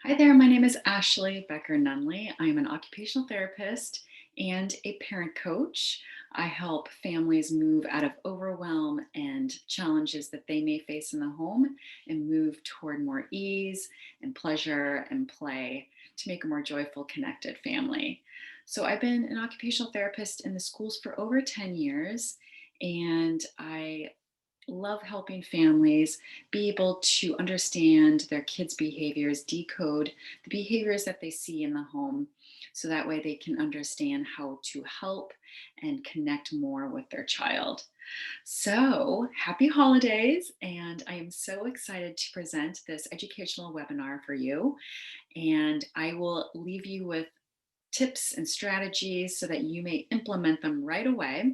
Hi there, my name is Ashley Becker Nunley. I am an occupational therapist and a parent coach. I help families move out of overwhelm and challenges that they may face in the home and move toward more ease and pleasure and play to make a more joyful, connected family. So, I've been an occupational therapist in the schools for over 10 years, and I love helping families be able to understand their kids' behaviors, decode the behaviors that they see in the home, so that way they can understand how to help and connect more with their child. So, happy holidays! And I am so excited to present this educational webinar for you. And I will leave you with tips and strategies so that you may implement them right away.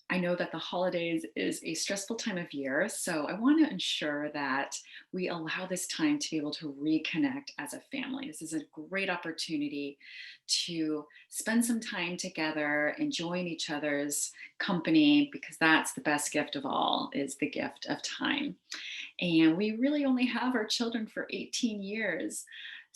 I know that the holidays is a stressful time of year, so I want to ensure that we allow this time to be able to reconnect as a family. This is a great opportunity to spend some time together, enjoying each other's company, because that's the best gift of all, is the gift of time. And we really only have our children for 18 years.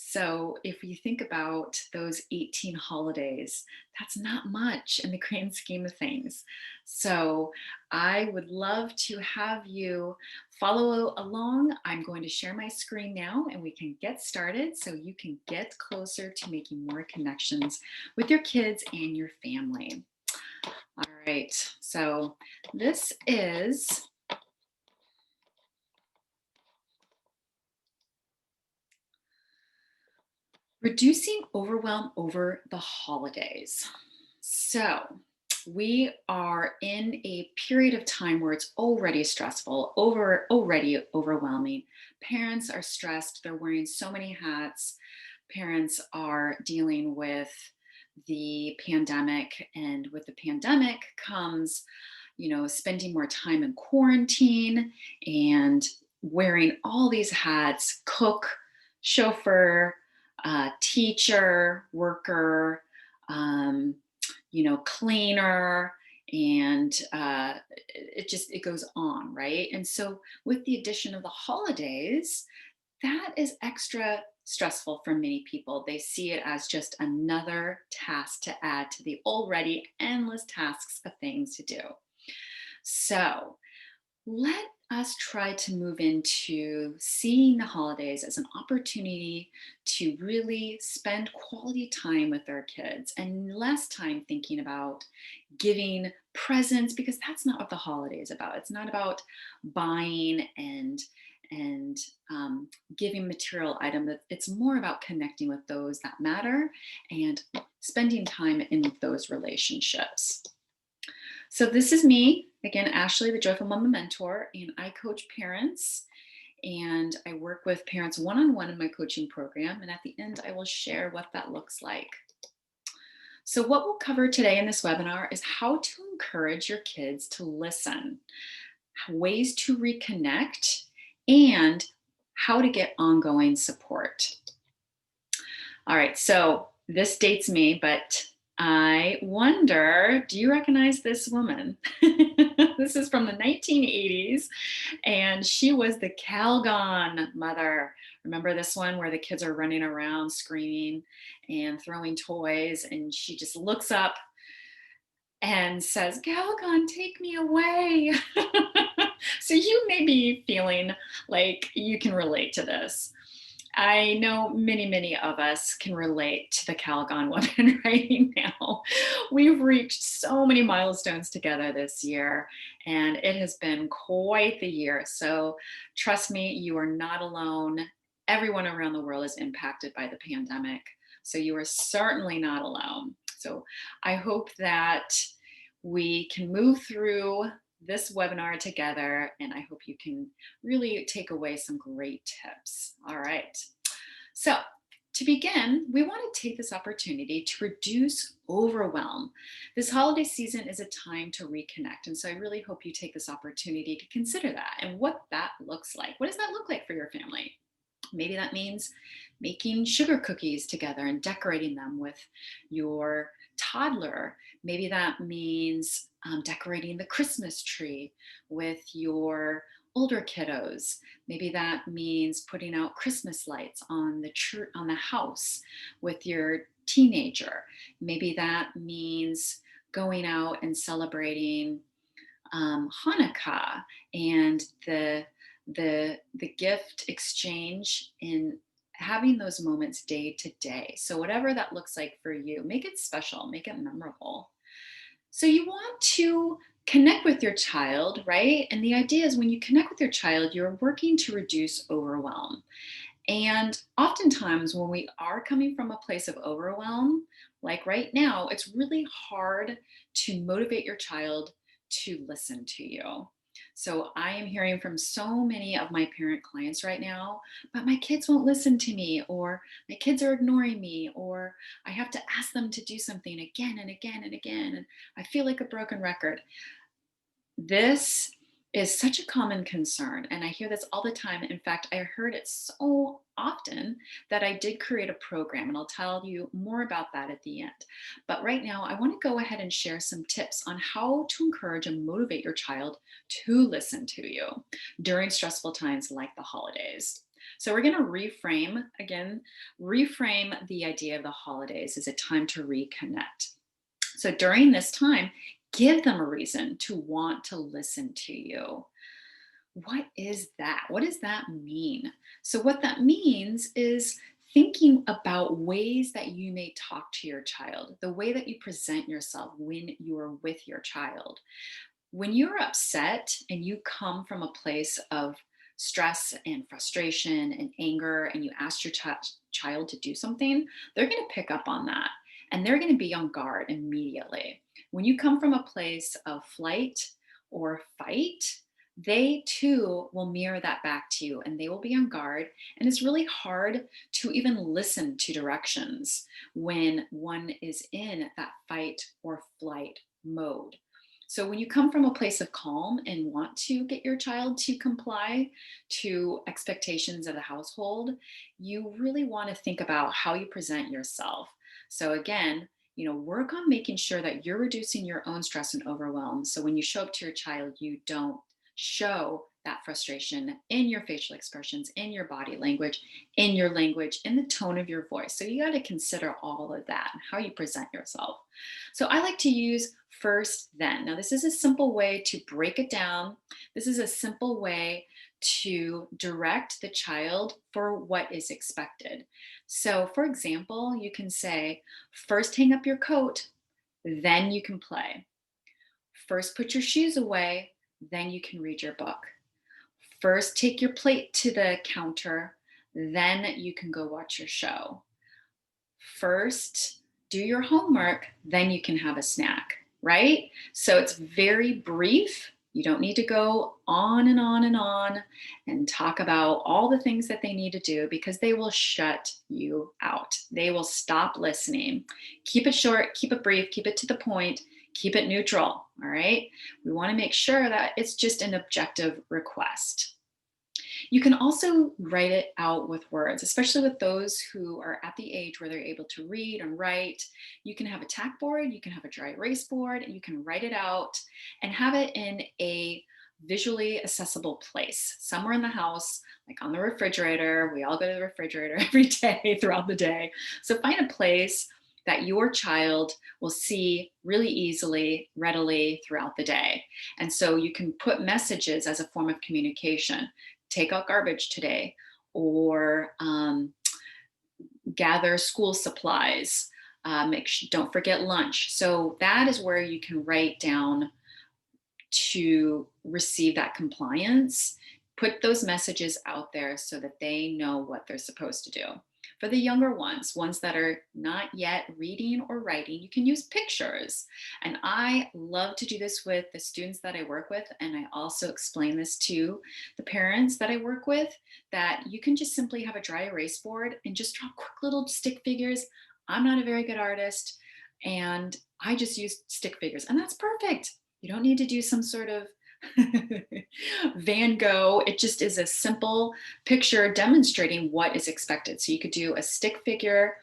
So if you think about those 18 holidays, that's not much in the grand scheme of things. So I would love to have you follow along. I'm going to share my screen now and we can get started so you can get closer to making more connections with your kids and your family. All right, so this is reducing overwhelm over the holidays. So, we are in a period of time where it's already stressful, already overwhelming. Parents are stressed, they're wearing so many hats. Parents are dealing with the pandemic, and with the pandemic comes, spending more time in quarantine and wearing all these hats: cook, chauffeur, teacher, worker, cleaner, and it goes on, right? And so, with the addition of the holidays, that is extra stressful for many people. They see it as just another task to add to the already endless tasks of things to do. So, let us try to move into seeing the holidays as an opportunity to really spend quality time with our kids and less time thinking about giving presents, because that's not what the holiday is about. It's not about buying and giving material item. It's more about connecting with those that matter and spending time in those relationships. So this is me, again, Ashley, the Joyful Mama Mentor, and I coach parents, and I work with parents one-on-one in my coaching program. And at the end, I will share what that looks like. So what we'll cover today in this webinar is how to encourage your kids to listen, ways to reconnect, and how to get ongoing support. All right, so this dates me, but I wonder, do you recognize this woman? This is from the 1980s, and she was the Calgon mother. Remember this one where the kids are running around screaming and throwing toys, and she just looks up and says, Calgon, take me away. So you may be feeling like you can relate to this. I know many of us can relate to the Calgon woman right now. We've reached so many milestones together this year, and it has been quite the year. So trust me, you are not alone. Everyone around the world is impacted by the pandemic. So you are certainly not alone. So I hope that we can move through this webinar together, and I hope you can really take away some great tips. All right. So to begin, we want to take this opportunity to reduce overwhelm. This holiday season is a time to reconnect. And so I really hope you take this opportunity to consider that and what that looks like. What does that look like for your family? Maybe that means making sugar cookies together and decorating them with your toddler. Maybe that means decorating the Christmas tree with your older kiddos, maybe that means putting out Christmas lights on on the house with your teenager. Maybe that means going out and celebrating Hanukkah and the gift exchange in having those moments day to day. So whatever that looks like for you, make it special, make it memorable. So you want to connect with your child, right? And the idea is when you connect with your child, you're working to reduce overwhelm. And oftentimes, when we are coming from a place of overwhelm, like right now, it's really hard to motivate your child to listen to you. So, I am hearing from so many of my parent clients right now, but my kids won't listen to me, or my kids are ignoring me, or I have to ask them to do something again and again and again. And I feel like a broken record. This is such a common concern, and I hear this all the time. In fact, I heard it so often that I did create a program, and I'll tell you more about that at the end. But right now, I want to go ahead and share some tips on how to encourage and motivate your child to listen to you during stressful times like the holidays. So, we're going to reframe the idea of the holidays as a time to reconnect. So during this time, give them a reason to want to listen to you. What is that? What does that mean? So, what that means is thinking about ways that you may talk to your child, the way that you present yourself when you're with your child. When you're upset and you come from a place of stress and frustration and anger, and you ask your child to do something, they're going to pick up on that and they're going to be on guard immediately. When you come from a place of flight or fight, they too will mirror that back to you and they will be on guard. And it's really hard to even listen to directions when one is in that fight or flight mode. So, when you come from a place of calm and want to get your child to comply to expectations of the household, you really want to think about how you present yourself. So, again, work on making sure that you're reducing your own stress and overwhelm. So, when you show up to your child, you don't show that frustration in your facial expressions, in your body language, in the tone of your voice. So, you got to consider all of that and how you present yourself. So I like to use first, then. Now, this is a simple way to break it down. This is a simple way to direct the child for what is expected. So, for example, you can say, first hang up your coat, then you can play. First put your shoes away, then you can read your book. First take your plate to the counter, then you can go watch your show. First do your homework, then you can have a snack, right? So it's very brief. You don't need to go on and on and on and talk about all the things that they need to do because they will shut you out. They will stop listening. Keep it short, keep it brief, keep it to the point, keep it neutral, all right? We want to make sure that it's just an objective request. You can also write it out with words, especially with those who are at the age where they're able to read and write. You can have a tack board, you can have a dry erase board, and you can write it out and have it in a visually accessible place, somewhere in the house, like on the refrigerator. We all go to the refrigerator every day throughout the day. So find a place that your child will see really easily, readily throughout the day. And so you can put messages as a form of communication. Take out garbage today, or gather school supplies. Don't forget lunch. So that is where you can write down to receive that compliance. Put those messages out there so that they know what they're supposed to do. For the younger ones that are not yet reading or writing, you can use pictures. And I love to do this with the students that I work with. And I also explain this to the parents that I work with, that you can just simply have a dry erase board and just draw quick little stick figures. I'm not a very good artist, and I just use stick figures, and that's perfect. You don't need to do some sort of Van Gogh. It just is a simple picture demonstrating what is expected. So you could do a stick figure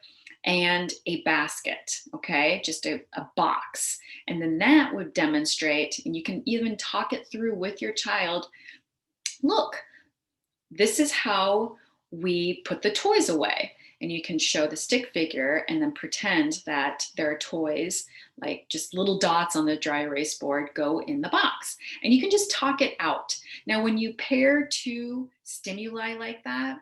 and a basket, okay? Just a box. And then that would demonstrate, and you can even talk it through with your child look, this is how we put the toys away. And you can show the stick figure and then pretend that there are toys, like just little dots on the dry erase board, go in the box. And you can just talk it out. Now, when you pair two stimuli like that,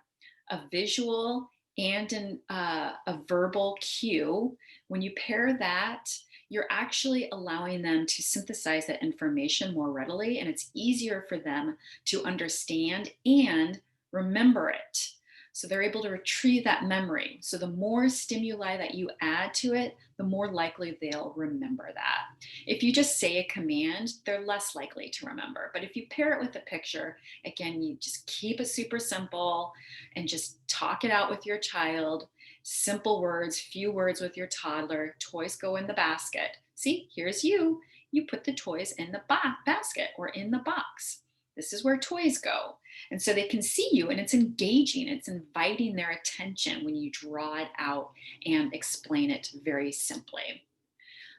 a visual and a verbal cue, when you pair that, you're actually allowing them to synthesize that information more readily, and it's easier for them to understand and remember it. So they're able to retrieve that memory. So the more stimuli that you add to it, the more likely they'll remember that. If you just say a command, they're less likely to remember. But if you pair it with a picture, again, you just keep it super simple and just talk it out with your child. Simple words, few words with your toddler. Toys go in the basket. See, here's you. You put the toys in the basket or in the box. This is where toys go. And so they can see you, and it's engaging, it's inviting their attention when you draw it out and explain it very simply.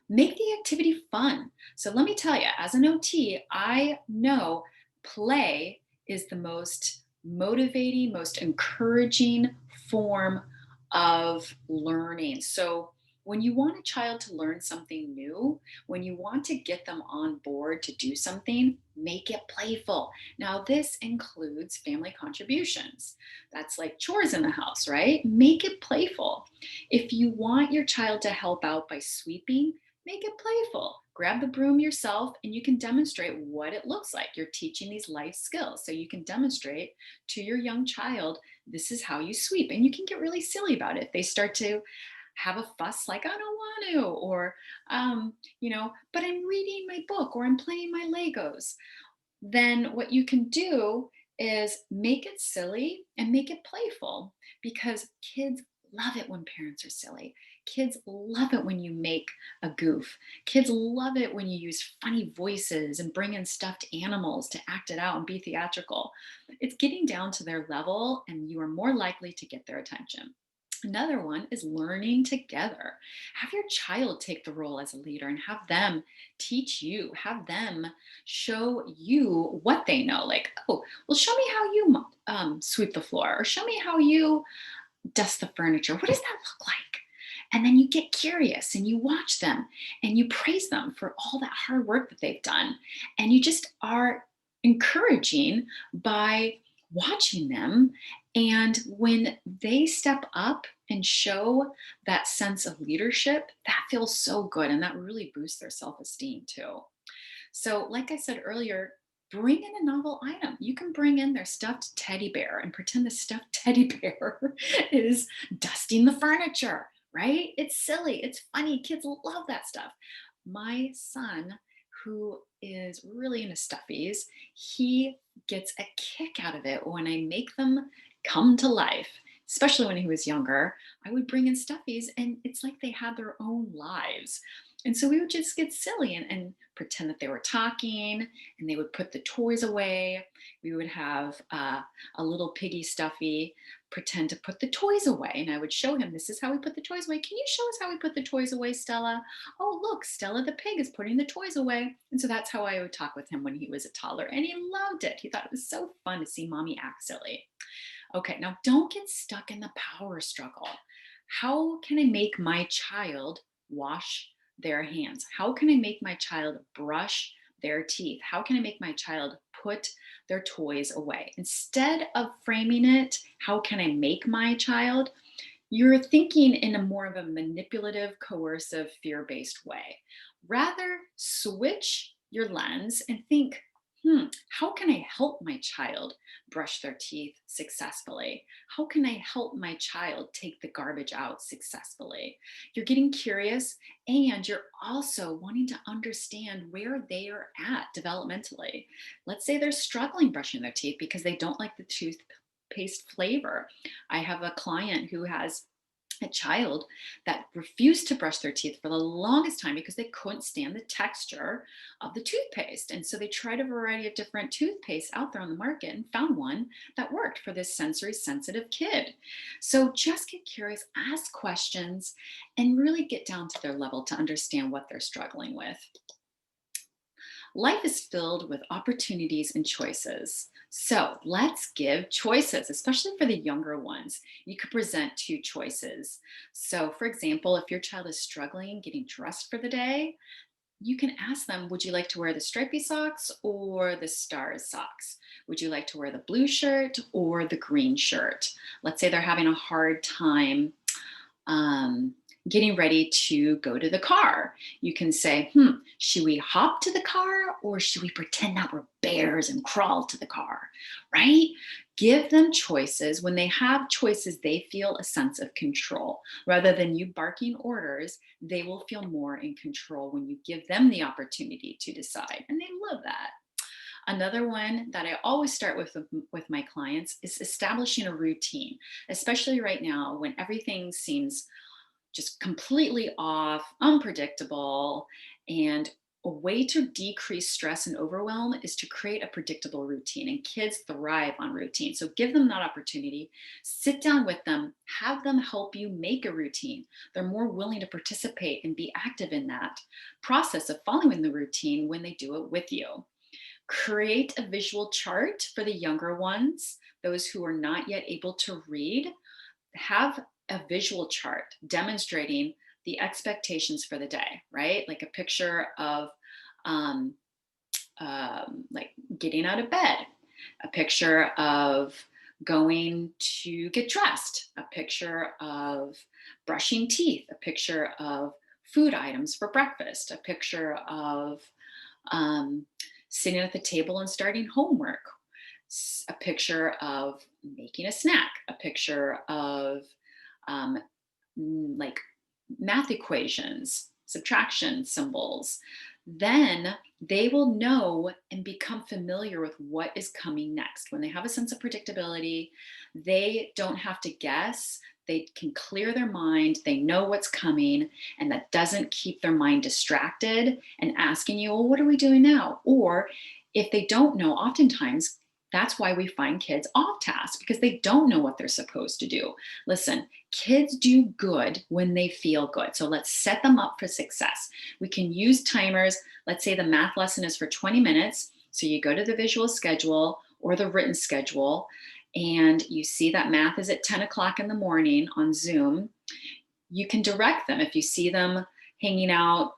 Make the activity fun. So let me tell you, as an OT, I know play is the most motivating, most encouraging form of learning. So when you want a child to learn something new, when you want to get them on board to do something, make it playful. Now, this includes family contributions. That's like chores in the house, right? Make it playful. If you want your child to help out by sweeping, make it playful. Grab the broom yourself and you can demonstrate what it looks like. You're teaching these life skills. So you can demonstrate to your young child, this is how you sweep. And you can get really silly about it. If they start to have a fuss like, I don't want to, or, but I'm reading my book or I'm playing my Legos, then what you can do is make it silly and make it playful, because kids love it when parents are silly. Kids love it when you make a goof. Kids love it when you use funny voices and bring in stuffed animals to act it out and be theatrical. It's getting down to their level, and you are more likely to get their attention. Another one is learning together. Have your child take the role as a leader and have them teach you, have them show you what they know. Like, oh, well, show me how you sweep the floor, or show me how you dust the furniture. What does that look like? And then you get curious and you watch them and you praise them for all that hard work that they've done. And you just are encouraging by watching them. And when they step up and show that sense of leadership, that feels so good. And that really boosts their self esteem too. So, like I said earlier, bring in a novel item. You can bring in their stuffed teddy bear and pretend the stuffed teddy bear is dusting the furniture, right? It's silly, it's funny. Kids love that stuff. My son, who is really into stuffies, he gets a kick out of it when I make them come to life. Especially when he was younger, I would bring in stuffies and it's like they had their own lives. And so we would just get silly and pretend that they were talking, and they would put the toys away. We would have a little piggy stuffy pretend to put the toys away. And I would show him, this is how we put the toys away. Can you show us how we put the toys away, Stella? Oh, look, Stella the pig is putting the toys away. And so that's how I would talk with him when he was a toddler. And he loved it. He thought it was so fun to see mommy act silly. Okay, now don't get stuck in the power struggle. How can I make my child wash their hands? How can I make my child brush their teeth? How can I make my child put their toys away? Instead of framing it, how can I make my child? You're thinking in a more of a manipulative, coercive, fear based way. Rather, switch your lens and think, how can I help my child brush their teeth successfully? How can I help my child take the garbage out successfully? You're getting curious, and you're also wanting to understand where they are at developmentally. Let's say they're struggling brushing their teeth because they don't like the toothpaste flavor. I have a client who has a child that refused to brush their teeth for the longest time because they couldn't stand the texture of the toothpaste. And so they tried a variety of different toothpastes out there on the market and found one that worked for this sensory sensitive kid. So just get curious, ask questions, and really get down to their level to understand what they're struggling with. Life is filled with opportunities and choices. So let's give choices, especially for the younger ones. You could present two choices. So, for example, if your child is struggling getting dressed for the day, you can ask them, would you like to wear the stripy socks or the stars socks? Would you like to wear the blue shirt or the green shirt? Let's say they're having a hard time um, getting ready to go to the car. You can say, should we hop to the car or should we pretend that we're bears and crawl to the car? Right? Give them choices. When they have choices, they feel a sense of control. Rather than you barking orders, they will feel more in control when you give them the opportunity to decide. And they love that. Another one that I always start with my clients is establishing a routine, especially right now when everything seems just completely off, unpredictable. And a way to decrease stress and overwhelm is to create a predictable routine. And kids thrive on routine. So give them that opportunity. Sit down with them, have them help you make a routine. They're more willing to participate and be active in that process of following the routine when they do it with you. Create a visual chart for the younger ones, those who are not yet able to read. Have a visual chart demonstrating the expectations for the day, right? Like a picture of um, like getting out of bed, a picture of going to get dressed, a picture of brushing teeth, a picture of food items for breakfast, a picture of um, sitting at the table and starting homework, a picture of making a snack, a picture of um, like math equations, subtraction symbols. Then they will know and become familiar with what is coming next. When they have a sense of predictability, they don't have to guess. They can clear their mind. They know what's coming, and that doesn't keep their mind distracted and asking you, well, what are we doing now? Or if they don't know, oftentimes that's why we find kids off task because they don't know what they're supposed to do. Listen, kids do good when they feel good. So let's set them up for success. We can use timers. Let's say the math lesson is for 20 minutes. So you go to the visual schedule or the written schedule, and you see that math is at 10 o'clock in the morning on Zoom. You can direct them if you see them hanging out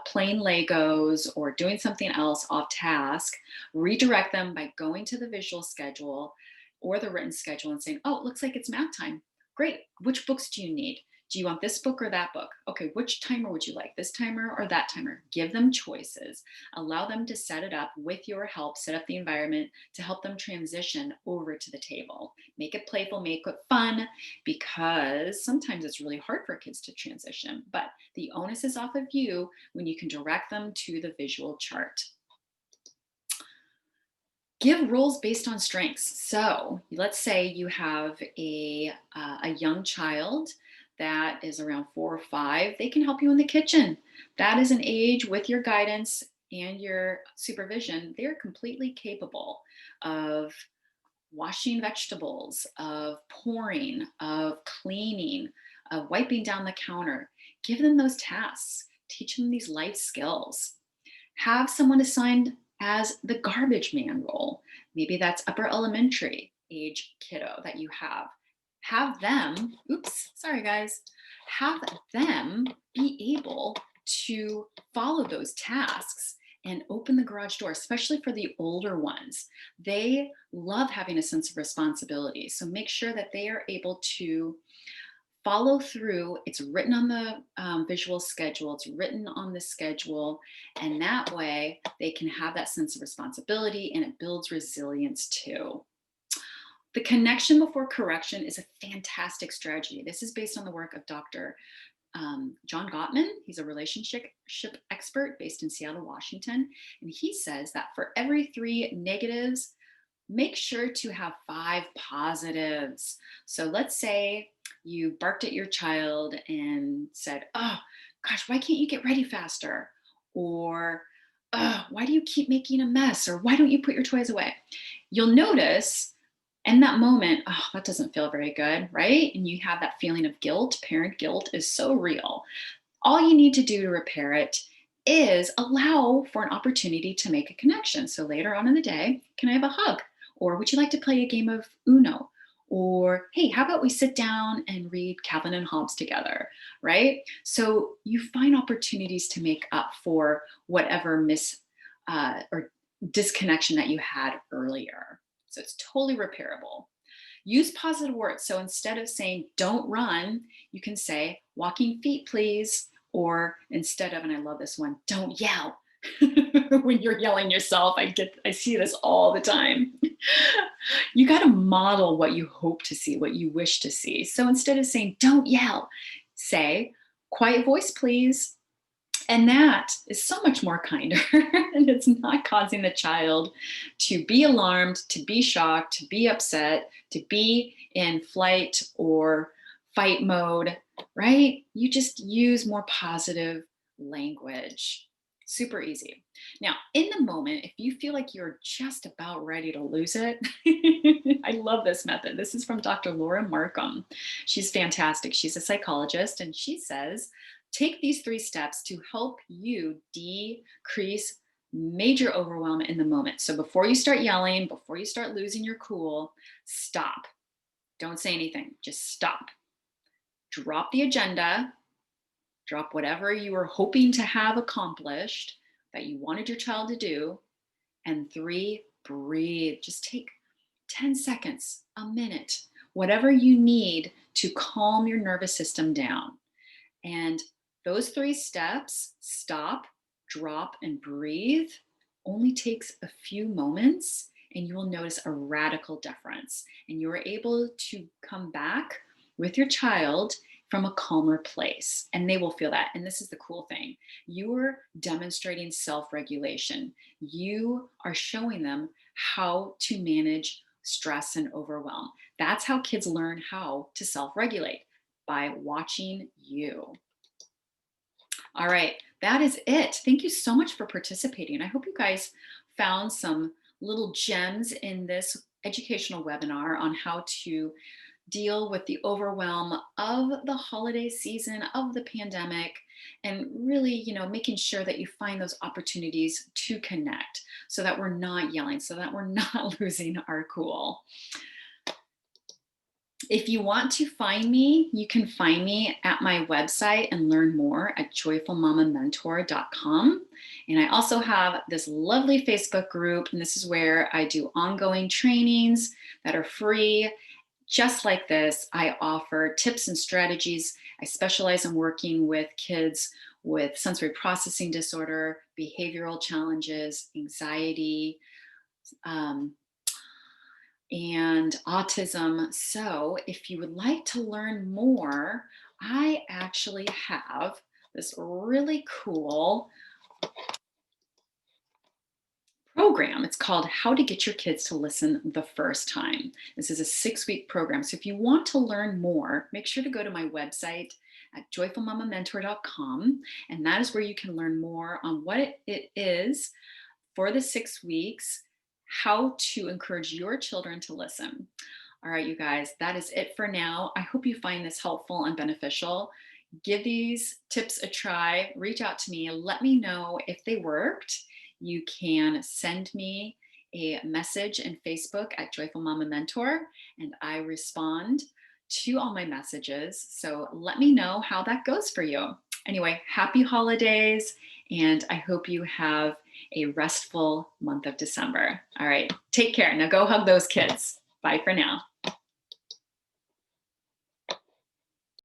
playing Legos or doing something else off task, redirect them by going to the visual schedule or the written schedule and saying, oh, it looks like it's math time. Great. Which books do you need? Do you want this book or that book? Okay, which timer would you like? This timer or that timer? Give them choices. Allow them to set it up with your help, set up the environment to help them transition over to the table. Make it playful, make it fun, because sometimes it's really hard for kids to transition, but the onus is off of you when you can direct them to the visual chart. Give roles based on strengths. So let's say you have a young child that is around 4 or 5. They can help you in the kitchen. That is an age with your guidance and your supervision. They're completely capable of washing vegetables, of pouring, of cleaning, of wiping down the counter. Give them those tasks. Teach them these life skills. Have someone assigned as the garbage man role. Maybe that's upper elementary age kiddo that you have. Have them, oops, sorry guys, have them be able to follow those tasks and open the garage door, especially for the older ones. They love having a sense of responsibility. So make sure that they are able to follow through. It's written on the visual schedule, it's written on the schedule, and that way they can have that sense of responsibility and it builds resilience too. The connection before correction is a fantastic strategy. This is based on the work of Dr. John Gottman. He's a relationship expert based in Seattle, Washington. And he says that for every 3 negatives, make sure to have 5 positives. So let's say you barked at your child and said, oh, gosh, why can't you get ready faster? Or, oh, why do you keep making a mess? Or why don't you put your toys away? You'll notice in that moment, oh, that doesn't feel very good, right? And you have that feeling of guilt. Parent guilt is so real. All you need to do to repair it is allow for an opportunity to make a connection. So later on in the day, can I have a hug? Or would you like to play a game of Uno? Or, hey, how about we sit down and read Calvin and Hobbes together, right? So you find opportunities to make up for whatever or disconnection that you had earlier. So it's totally repairable. Use positive words. So instead of saying, don't run, you can say, walking feet, please. Or instead of, and I love this one, don't yell. When you're yelling yourself, I see this all the time. You got to model what you hope to see, what you wish to see. So instead of saying, don't yell, say, quiet voice, please. And that is so much more kinder. And it's not causing the child to be alarmed, to be shocked, to be upset, to be in flight or fight mode, right? You just use more positive language. Super easy. Now, in the moment, if you feel like you're just about ready to lose it, I love this method. This is from Dr. Laura Markham. She's fantastic. She's a psychologist, and she says, take these 3 steps to help you decrease major overwhelm in the moment. So before you start yelling, before you start losing your cool, stop. Don't say anything. Just stop. Drop the agenda. Drop whatever you were hoping to have accomplished that you wanted your child to do. And 3, breathe. Just take 10 seconds, a minute, whatever you need to calm your nervous system down. And those 3 steps, stop, drop, and breathe, only takes a few moments, and you will notice a radical difference. And you are able to come back with your child from a calmer place, and they will feel that. And this is the cool thing. You are demonstrating self-regulation. You are showing them how to manage stress and overwhelm. That's how kids learn how to self-regulate, by watching you. All right, that is it. Thank you so much for participating. I hope you guys found some little gems in this educational webinar on how to deal with the overwhelm of the holiday season, of the pandemic, and really, making sure that you find those opportunities to connect so that we're not yelling, so that we're not losing our cool. If you want to find me, you can find me at my website and learn more at joyfulmamamentor.com. And I also have this lovely Facebook group, and this is where I do ongoing trainings that are free. Just like this, I offer tips and strategies. I specialize in working with kids with sensory processing disorder, behavioral challenges, anxiety, and autism. So if you would like to learn more, I actually have this really cool program. It's called How to Get Your Kids to Listen the First Time. This is a 6-week program. So if you want to learn more, make sure to go to my website at joyfulmamamentor.com. And that is where you can learn more on what it is for the 6 weeks, how to encourage your children to listen. All right, you guys, that is it for now. I hope you find this helpful and beneficial. Give these tips a try. Reach out to me. Let me know if they worked. You can send me a message in Facebook at Joyful Mama Mentor, and I respond to all my messages. So let me know how that goes for you. Anyway, happy holidays, and I hope you have a restful month of December. All right, take care. Now go hug those kids. Bye for now.